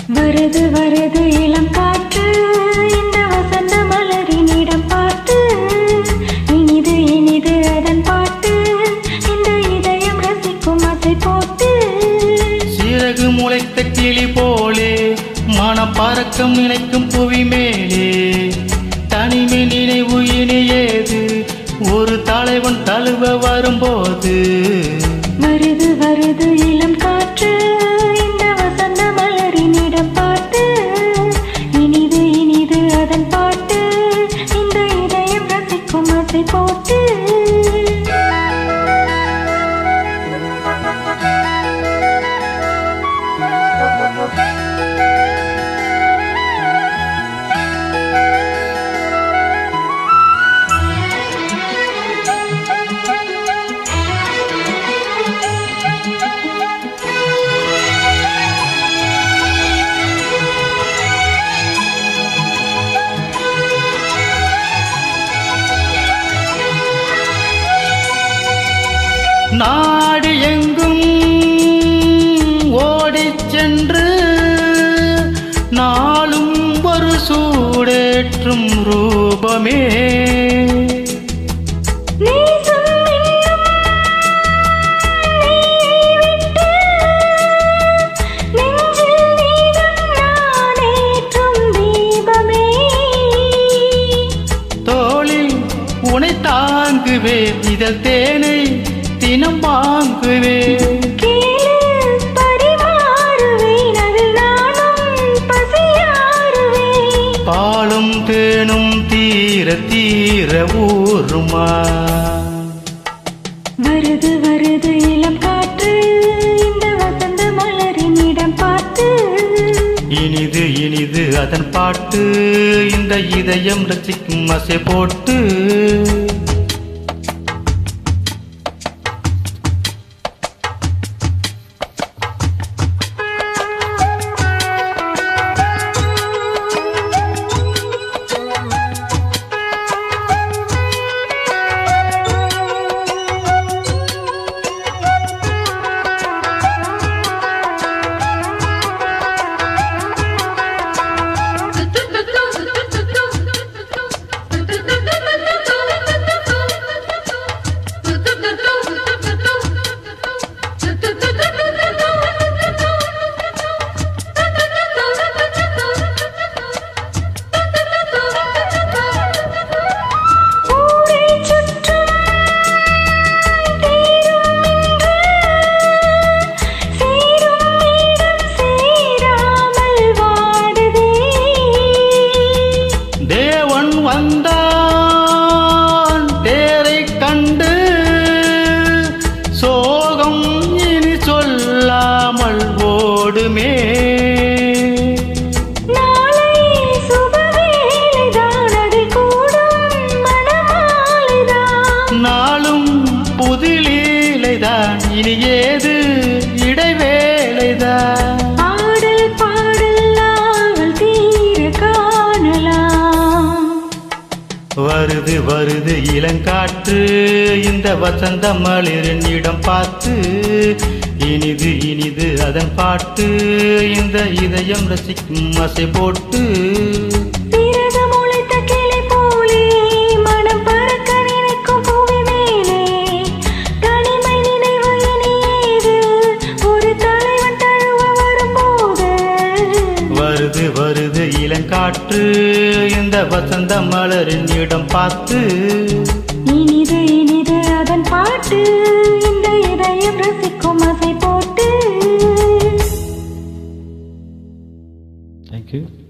வருது வருது இளம் காற்று இந்த வசந்த மலரினிடம் பார்த்து இனிது இனிது அதன் பாட்டு இந்த இதயம் ரசிக்கும் அசை போட்டு சிறகு முளைத்த கிளி போலே மனம் பறக்கம் நினைக்கும் புவி மேலே தனிமை நினைவு இனியேது ஒரு தலைவன் தழுவ வரும்போது வருது வருது இளம் காற்று இந்த வசந்த மலரினிடம் பார்த்து இனிது இனிது அதன் பாட்டு இந்த இதயம் ரசிக்கும் அசை போட்டு நாடு எங்கும் ஓடிச் சென்று நாளும் ஒரு சூடேற்றும் ரூபமே தோளில் உனை தாங்குவேன் இதழ் தேனை தினம் வாங்குவேன் பாலும் தேனும் தீர தீர ஊருமா வருது வருது இளம் காற்று இந்த வசந்த மலரினிடம் பார்த்து இனிது இனிது அதன் பாட்டு இந்த இதயம் ரசிக்கும் அசை போட்டு வந்தான் தேரை கண்டு சோகம் இனி சொல்லாமல் ஓடுமே நாளை சுபவேளைதான் அதில் கூடும் மணமாலைதான் நாளும் புதிலீலைதான் இனி ஏது இடைவேளைதான் வருது வருது இளங்காற்று இந்த வசந்த மலரின் இடம் பார்த்து இனிது இனிது அதன் பாட்டு இந்த இதயம் ரசிக்கும் அசை போட்டு வருது வருது இளங்காற்று இந்த வசந்த மலரின் இடம் பார்த்து இனிது இனிது அதன் பாட்டு இந்த இதயம் ரசிக்கும் அசை போட்டு Thank you.